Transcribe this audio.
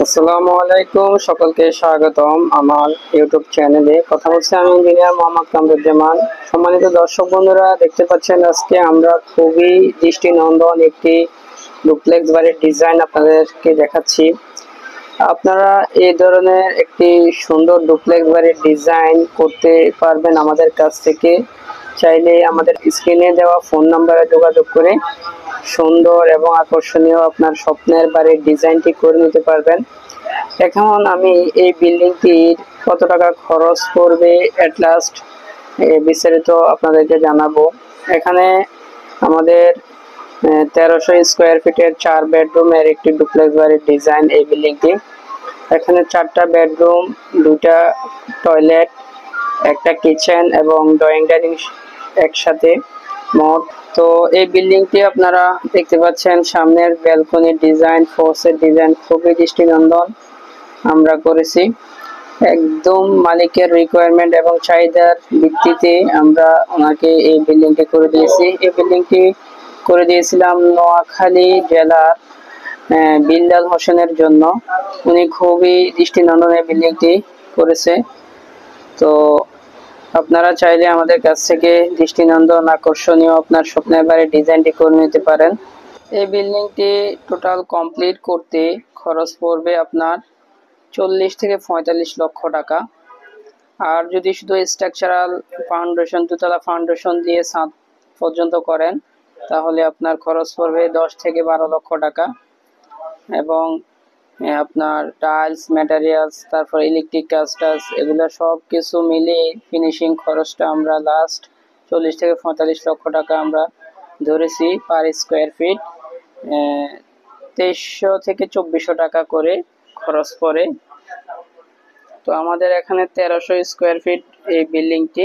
আসসালামু আলাইকুম, সকলকে স্বাগতম আমার ইউটিউব চ্যানেলে। কথা বলছি আমি ইঞ্জিনিয়ার মোহাম্মদ কামরুজ্জামান। সম্মানিত দর্শক বন্ধুরা, দেখতে পাচ্ছেন আজকে আমরা খুবই দৃষ্টিনন্দন একটি ডুপ্লেক্স বাড়ির ডিজাইন আপনাদেরকে দেখাচ্ছি। আপনারা এই ধরনের একটি সুন্দর ডুপ্লেক্স বাড়ির ডিজাইন করতে পারবেন আমাদের কাছ থেকে। চাইলে আমাদের স্ক্রিনে দেওয়া ফোন নাম্বারে যোগাযোগ করে সুন্দর এবং আকর্ষণীয় আপনার স্বপ্নের বাড়ির ডিজাইনটি করে নিতে পারবেন। এখন আমি এই বিল্ডিংটির কত টাকা খরচ পড়বে এট লাস্ট বিস্তারিত আপনাদেরকে জানাবো। এখানে আমাদের 1300 স্কোয়ার ফিটের 4 বেডরুমের একটি ডুপ্লেক্স বাড়ির ডিজাইন এই বিল্ডিংটি। এখানে 4টা বেডরুম, 2টা টয়লেট, একটা কিচেন এবং ড্রয়িং ডাইনিং একসাথে মোট। তো এই বিল্ডিংটি আপনারা দেখতে পাচ্ছেন, সামনের ব্যালকনির ডিজাইন, ফোর্সের ডিজাইন খুবই দৃষ্টিনন্দন আমরা করেছি। একদম মালিকের রিকোয়ারমেন্ট এবং চাহিদার ভিত্তিতে আমরা ওনাকে এই বিল্ডিংটি করে দিয়েছি। এই বিল্ডিংটি করে দিয়েছিলাম নোয়াখালী জেলার বিল্লাল হোসেনের জন্য। উনি খুবই দৃষ্টিনন্দন এই বিল্ডিংটি করেছে। তো আপনারা চাইলে আমাদের কাছ থেকে দৃষ্টিনন্দন আকর্ষণীয় আপনার স্বপ্নের বাড়ির ডিজাইনটি করে নিতে পারেন। এই বিল্ডিংটি টোটাল কমপ্লিট করতে খরচ পড়বে আপনার 40 থেকে 45 লক্ষ টাকা। আর যদি শুধু স্ট্রাকচারাল ফাউন্ডেশন, দুতলা ফাউন্ডেশন দিয়ে ছাদ পর্যন্ত করেন তাহলে আপনার খরচ পড়বে 10 থেকে 12 লক্ষ টাকা। এবং আপনার টাইলস, ম্যাটেরিয়ালস, তারপর ইলেকট্রিক কাজ এগুলো সব কিছু মিলিয়ে ফিনিশিং খরচটা আমরা লাস্ট 40 থেকে 45 লক্ষ টাকা আমরা ধরেছি পার স্কোয়ার ফিট। 2300 থেকে 2400 টাকা করে খরচ পড়ে। তো আমাদের এখানে 1300 স্কোয়ার ফিট এই বিল্ডিংটি।